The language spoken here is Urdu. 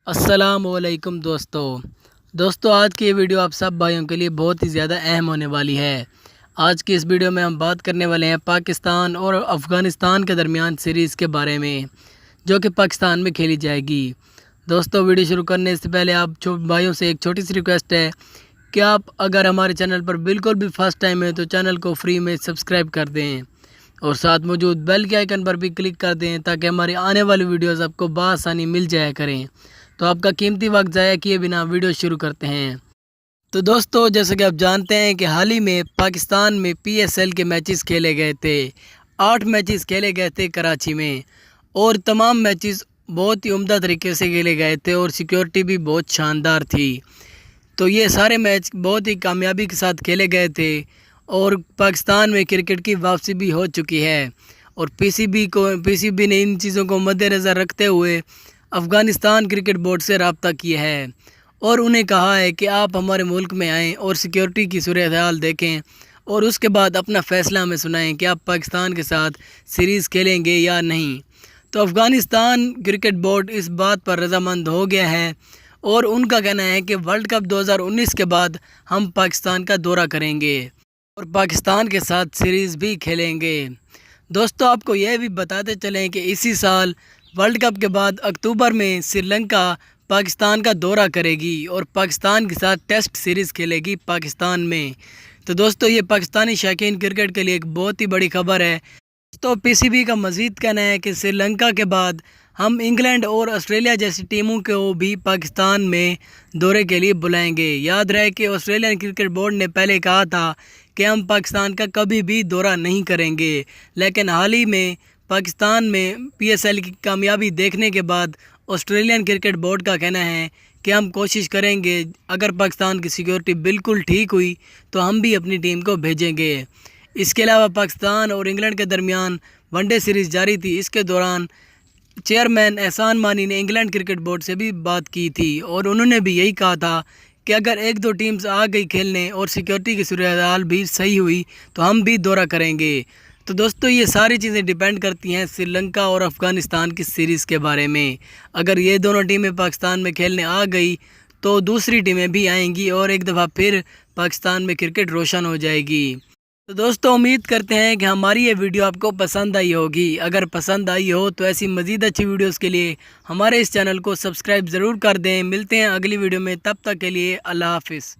السلام علیکم دوستو آج کی یہ ویڈیو آپ سب بھائیوں کے لیے بہت ہی زیادہ اہم ہونے والی ہے۔ آج کی اس ویڈیو میں ہم بات کرنے والے ہیں پاکستان اور افغانستان کے درمیان سیریز کے بارے میں، جو کہ پاکستان میں کھیلی جائے گی۔ دوستو ویڈیو شروع کرنے سے پہلے آپ بھائیوں سے ایک چھوٹی سی ریکویسٹ ہے کہ آپ اگر ہمارے چینل پر بالکل بھی فرسٹ ٹائم ہے تو چینل کو فری میں سبسکرائب کر دیں اور ساتھ موجود بیل کے آئیکن پر بھی کلک کر دیں تاکہ ہماری آنے والی ویڈیوز آپ کو بآسانی مل جایا کریں۔ تو آپ کا قیمتی وقت ضائع کیے بنا ویڈیو شروع کرتے ہیں۔ تو دوستو جیسا کہ آپ جانتے ہیں کہ حال ہی میں پاکستان میں PSL کے میچز کھیلے گئے تھے۔ 8 میچز کھیلے گئے تھے کراچی میں، اور تمام میچز بہت ہی عمدہ طریقے سے کھیلے گئے تھے اور سیکیورٹی بھی بہت شاندار تھی۔ تو یہ سارے میچ بہت ہی کامیابی کے ساتھ کھیلے گئے تھے اور پاکستان میں کرکٹ کی واپسی بھی ہو چکی ہے، اور PCB نے ان چیزوں کو مد نظر رکھتے ہوئے افغانستان کرکٹ بورڈ سے رابطہ کیا ہے اور انہیں کہا ہے کہ آپ ہمارے ملک میں آئیں اور سیکیورٹی کی صورتحال دیکھیں اور اس کے بعد اپنا فیصلہ ہمیں سنائیں کہ آپ پاکستان کے ساتھ سیریز کھیلیں گے یا نہیں۔ تو افغانستان کرکٹ بورڈ اس بات پر رضامند ہو گیا ہے اور ان کا کہنا ہے کہ ورلڈ کپ 2019 کے بعد ہم پاکستان کا دورہ کریں گے اور پاکستان کے ساتھ سیریز بھی کھیلیں گے۔ دوستو آپ کو یہ بھی بتاتے چلیں کہ اسی سال ورلڈ کپ کے بعد اکتوبر میں سری لنکا پاکستان کا دورہ کرے گی اور پاکستان کے ساتھ ٹیسٹ سیریز کھیلے گی پاکستان میں۔ تو دوستو یہ پاکستانی شائقین کرکٹ کے لیے ایک بہت ہی بڑی خبر ہے۔ تو PCB کا مزید کہنا ہے کہ سری لنکا کے بعد ہم انگلینڈ اور آسٹریلیا جیسی ٹیموں کو بھی پاکستان میں دورے کے لیے بلائیں گے۔ یاد رہے کہ آسٹریلین کرکٹ بورڈ نے پہلے کہا تھا کہ ہم پاکستان کا کبھی بھی دورہ نہیں کریں گے، لیکن حال ہی میں پاکستان میں PSL کی کامیابی دیکھنے کے بعد آسٹریلین کرکٹ بورڈ کا کہنا ہے کہ ہم کوشش کریں گے، اگر پاکستان کی سیکیورٹی بالکل ٹھیک ہوئی تو ہم بھی اپنی ٹیم کو بھیجیں گے۔ اس کے علاوہ پاکستان اور انگلینڈ کے درمیان ون ڈے سیریز جاری تھی۔ اس کے دوران چیئرمین احسان مانی نے انگلینڈ کرکٹ بورڈ سے بھی بات کی تھی اور انہوں نے بھی یہی کہا تھا کہ اگر 1-2 ٹیمز آ گئی کھیلنے اور سیکیورٹی کی صورتحال بھی صحیح ہوئی تو ہم بھی دورہ کریں گے۔ تو دوستو یہ ساری چیزیں ڈیپینڈ کرتی ہیں سری لنکا اور افغانستان کی سیریز کے بارے میں۔ اگر یہ دونوں ٹیمیں پاکستان میں کھیلنے آ گئی تو دوسری ٹیمیں بھی آئیں گی اور ایک دفعہ پھر پاکستان میں کرکٹ روشن ہو جائے گی۔ تو دوستو امید کرتے ہیں کہ ہماری یہ ویڈیو آپ کو پسند آئی ہوگی۔ اگر پسند آئی ہو تو ایسی مزید اچھی ویڈیوز کے لیے ہمارے اس چینل کو سبسکرائب ضرور کر دیں۔ ملتے ہیں اگلی ویڈیو میں، تب تک کے لیے اللہ حافظ۔